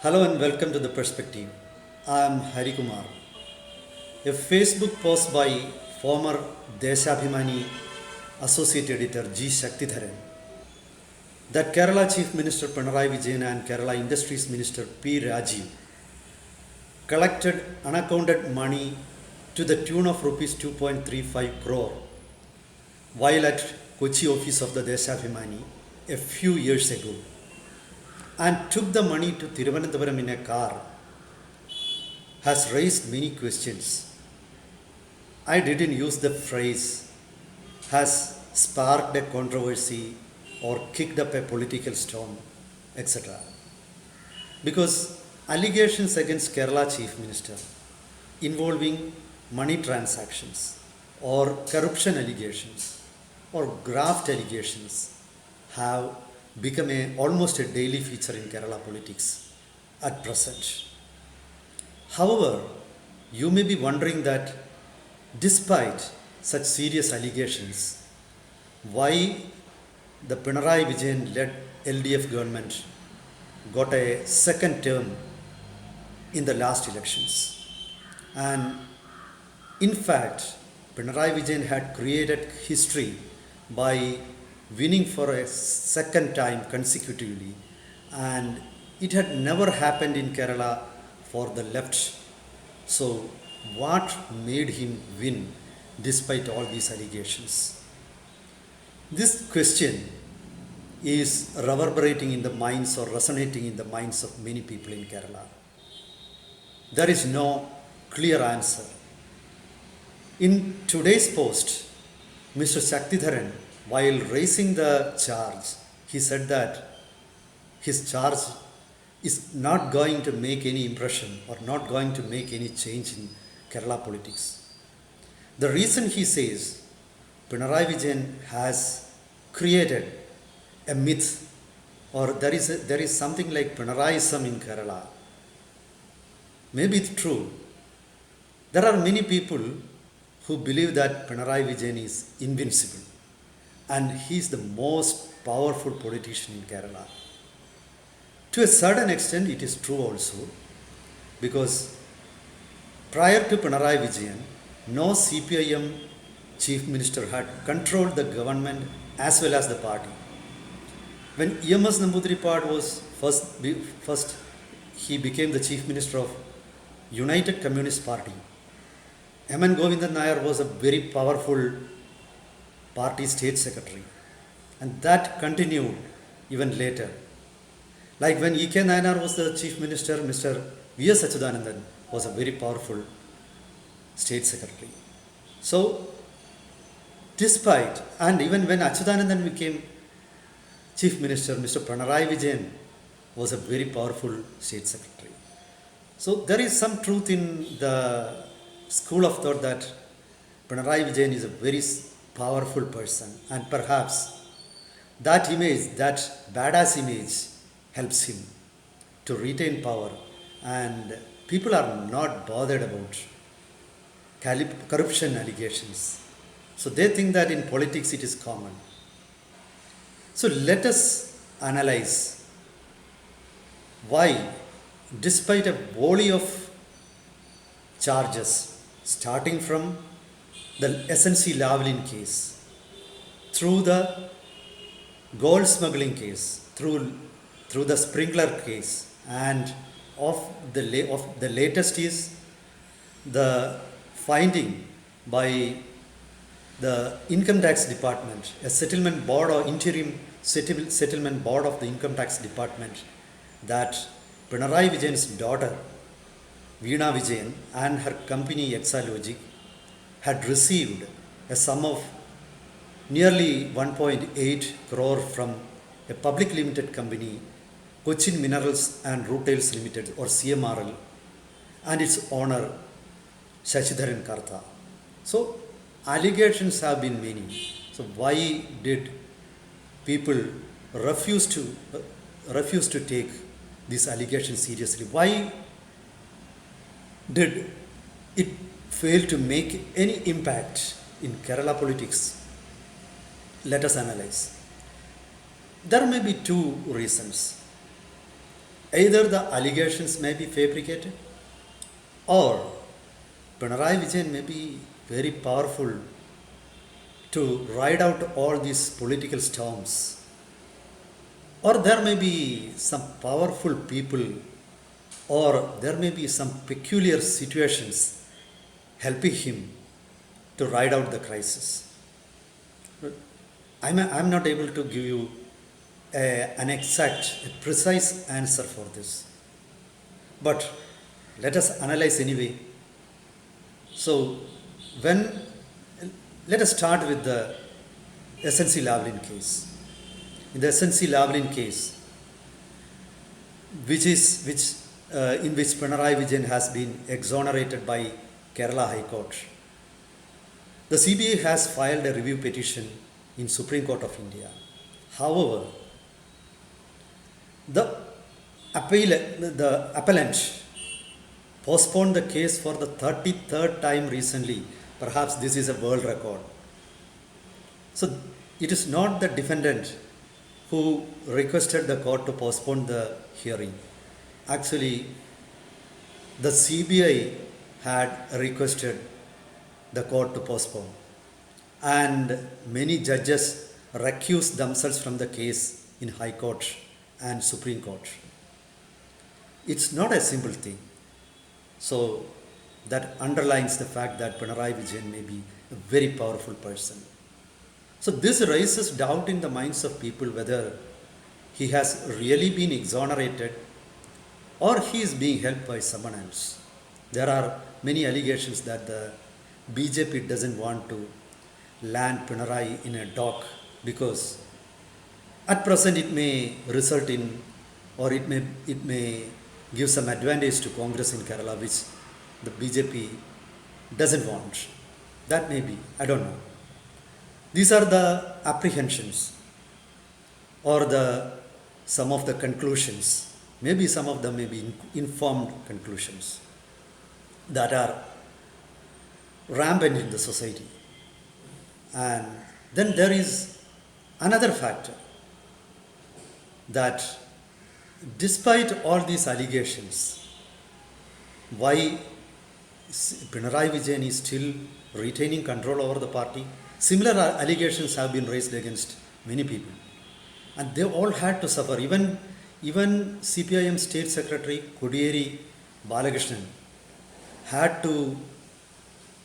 Hello and welcome to The Perspective. I am Hari Kumar. A Facebook post by former Deshabhimani Associate Editor G Sakthidharan that Kerala Chief Minister Pinarayi Vijayan and Kerala Industries Minister P. Rajiv collected unaccounted money to the tune of rupees 2.35 crore while at Kochi office of the Deshabhimani a few years ago and took the money to Thiruvananthapuram in a car has raised many questions. I didn't use the phrase has sparked a controversy or kicked up a political storm, etc. Because allegations against Kerala Chief Minister involving money transactions or corruption allegations or graft allegations have become almost a daily feature in Kerala politics at present. However, you may be wondering that despite such serious allegations, why the Pinarayi Vijayan led LDF government got a second term in the last elections. And in fact, Pinarayi Vijayan had created history by winning for a second time consecutively, and it had never happened in Kerala for the left. So, what made him win despite all these allegations? This question is reverberating in the minds or resonating in the minds of many people in Kerala. There is no clear answer. In today's post, Mr. Sakthidharan, while raising the charge, he said that his charge is not going to make any impression or not going to make any change in Kerala politics. The reason he says Pinarayi Vijayan has created a myth or there is something like Pinarayism in Kerala. Maybe it's true. There are many people who believe that Pinarayi Vijayan is invincible and he is the most powerful politician in Kerala. To a certain extent, it is true also, because prior to Pinarayi Vijayan, no CPIM chief minister had controlled the government as well as the party. When EMS Namboodiripad was first, he became the chief minister of United Communist Party. M.N. Govindan Nair was a very powerful party state secretary, and that continued even later. Like when E.K. Nayanar was the chief minister, Mr. V.S. Achuthanandan was a very powerful state secretary. So, despite, and even when Achuthanandan became chief minister, Mr. Pinarayi Vijayan was a very powerful state secretary. So, there is some truth in the school of thought that Pinarayi Vijayan is a very powerful person, and perhaps that image, that badass image, helps him to retain power, and people are not bothered about corruption allegations. So they think that in politics it is common. So let us analyze why, despite a volley of charges, starting from the SNC Lavlin case, through the gold smuggling case, through the sprinkler case, and of the latest is the finding by the income tax department, a settlement board or interim settlement board of the income tax department, that Pinarayi Vijayan's daughter Veena Vijayan and her company Exalogic had received a sum of nearly 1.8 crore from a public limited company, Cochin Minerals and Retails Limited or CMRL, and its owner Shashidharan Kartha. So allegations have been many. So why did people refuse to take these allegations seriously? Why did it fail to make any impact in Kerala politics? Let us analyze. There may be two reasons. Either the allegations may be fabricated or Pinarayi Vijayan may be very powerful to ride out all these political storms. Or there may be some powerful people, or there may be some peculiar situations helping him to ride out the crisis. I'm not able to give you an exact, a precise answer for this. But let us analyze anyway. So, let us start with the SNC Lavlin case. In the SNC Lavlin case, in which Pinarayi Vijayan has been exonerated by Kerala High Court, the CBI has filed a review petition in Supreme Court of India. However, the appellant postponed the case for the 33rd time recently. Perhaps this is a world record. So it is not the defendant who requested the court to postpone the hearing. Actually, the CBI had requested the court to postpone, and many judges recused themselves from the case in High Court and Supreme Court. It's not a simple thing. So that underlines the fact that Pinarayi Vijayan may be a very powerful person. So this raises doubt in the minds of people whether he has really been exonerated or he is being helped by someone else. There are many allegations that the BJP doesn't want to land Pinarayi in a dock because at present it may result in, or it may give some advantage to Congress in Kerala, which the BJP doesn't want. That may be, I don't know. These are the apprehensions or some of the conclusions. Maybe some of them may be informed conclusions that are rampant in the society. And then there is another factor that despite all these allegations, why Pinarayi Vijayan is still retaining control over the party? Similar allegations have been raised against many people, and they all had to suffer. Even CPIM State Secretary Kodiyeri Balakrishnan had to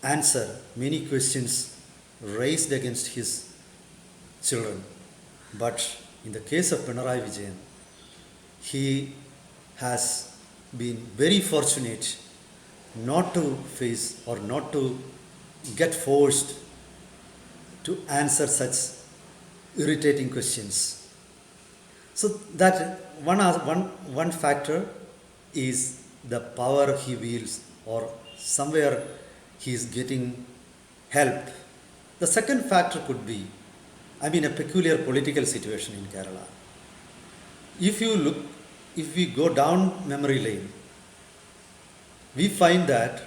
answer many questions raised against his children. But in the case of Pinarayi Vijayan, he has been very fortunate not to face or not to get forced to answer such irritating questions. So that one factor is the power he wields, or somewhere he is getting help. The second factor could be, a peculiar political situation in Kerala. If we go down memory lane, we find that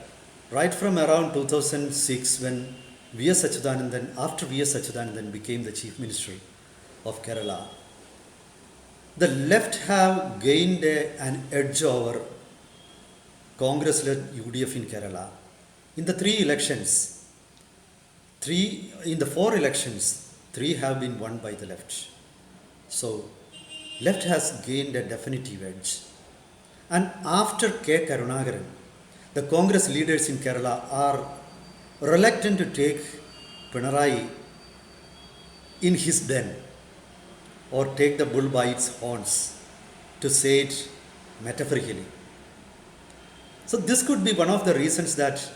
right from around 2006, when after V.S. Achuthanandan became the Chief Minister of Kerala, the left have gained an edge over Congress-led UDF in Kerala. In the four elections, 3 have been won by the left. So, left has gained a definitive edge. And after K. Karunakaran, the Congress leaders in Kerala are reluctant to take Pinarayi in his den or take the bull by its horns, to say it metaphorically. So this could be one of the reasons that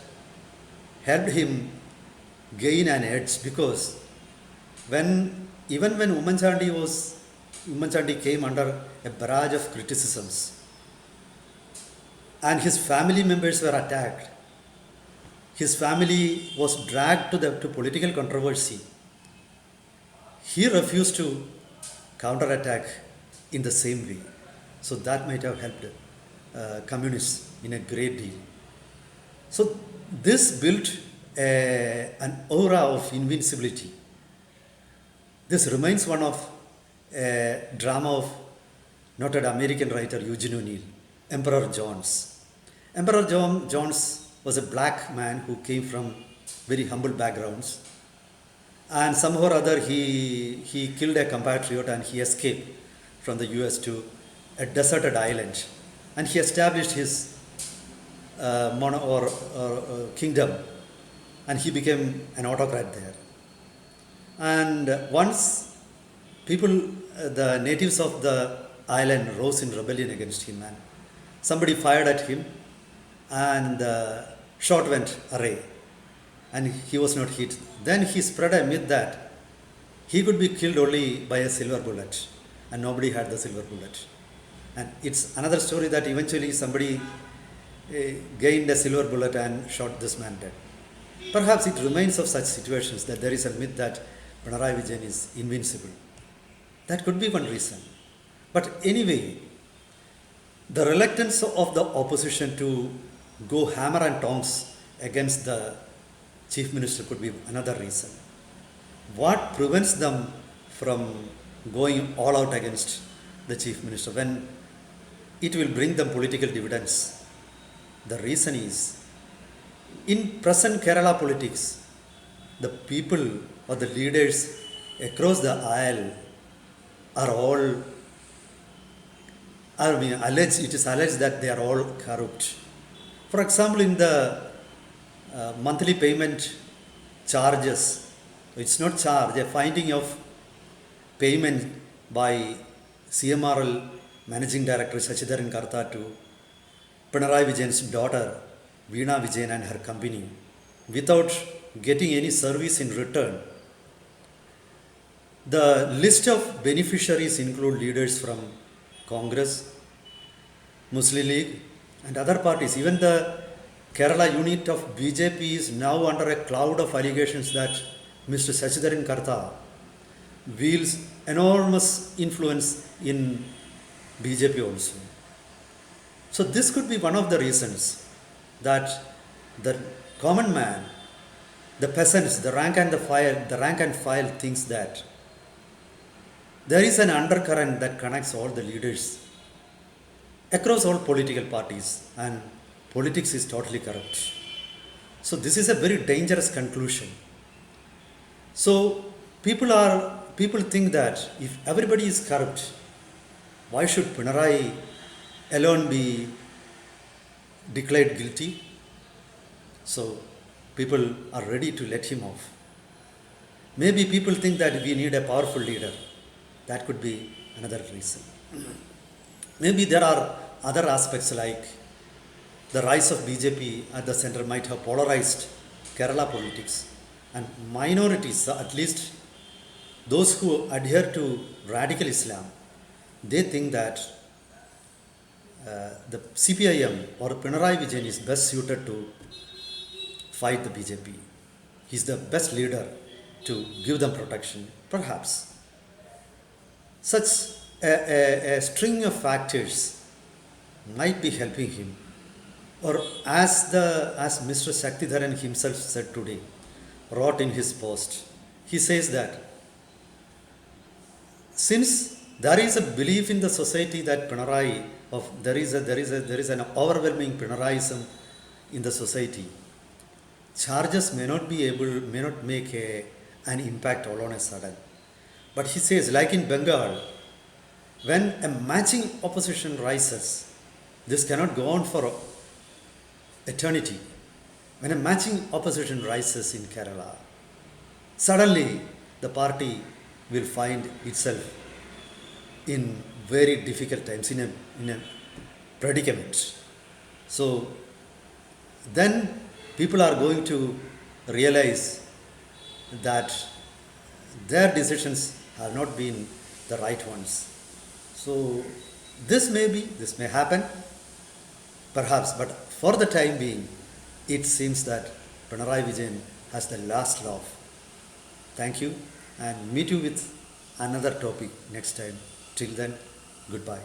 helped him gain an edge, because even when Ummanchandi came under a barrage of criticisms and his family members were attacked, his family was dragged to political controversy, he refused to counterattack in the same way. So that might have helped communists in a great deal. So this built an aura of invincibility. This reminds one of a drama of noted American writer Eugene O'Neill, Emperor Jones. Emperor Jones was a black man who came from very humble backgrounds, and somehow or other he killed a compatriot and he escaped from the US to a deserted island, and he established his kingdom, and he became an autocrat there. And once people, the natives of the island rose in rebellion against him, and somebody fired at him, and the shot went array, and he was not hit. Then he spread a myth that he could be killed only by a silver bullet, and nobody had the silver bullet. And it's another story that eventually somebody gained a silver bullet and shot this man dead. Perhaps it remains of such situations that there is a myth that Pinarayi Vijayan is invincible. That could be one reason. But anyway, the reluctance of the opposition to go hammer and tongs against the chief minister could be another reason. What prevents them from going all out against the chief minister when it will bring them political dividends? The reason is, in present Kerala politics, the people or the leaders across the aisle are all, it is alleged that they are all corrupt. For example, in the monthly payment charges, it's not charge, a finding of payment by CMRL Managing Director Chaches to Pinarayi Vijayan's daughter Veena Vijayan and her company without getting any service in return. The list of beneficiaries include leaders from Congress, Muslim League and other parties. Even the Kerala unit of BJP is now under a cloud of allegations that Mr. Sakthidharan wields enormous influence in BJP also. So this could be one of the reasons that the common man, the peasants, the rank and file thinks that there is an undercurrent that connects all the leaders across all political parties, and politics is totally corrupt. So this is a very dangerous conclusion. So people think that if everybody is corrupt, why should Pinarayi alone be declared guilty? So people are ready to let him off. Maybe people think that we need a powerful leader. That could be another reason. Maybe there are other aspects like the rise of BJP at the center might have polarized Kerala politics, and minorities, at least those who adhere to radical Islam, they think that the CPIM or Pinarayi Vijayan is best suited to fight the BJP. He's the best leader to give them protection. Perhaps such a string of factors might be helping him. Or as Mr. Sakthidharan himself said today, wrote in his post, he says that since there is a belief in the society that there is an overwhelming Pinarayism in the society, charges may not make an impact all on a sudden. But he says, like in Bengal, when a matching opposition rises, this cannot go on for eternity. When a matching opposition rises in Kerala, suddenly the party will find itself in very difficult times, in a predicament. So then people are going to realize that their decisions have not been the right ones. So this may happen, perhaps, but for the time being, it seems that Pinarayi Vijayan has the last laugh. Thank you, and meet you with another topic next time. Till then, goodbye.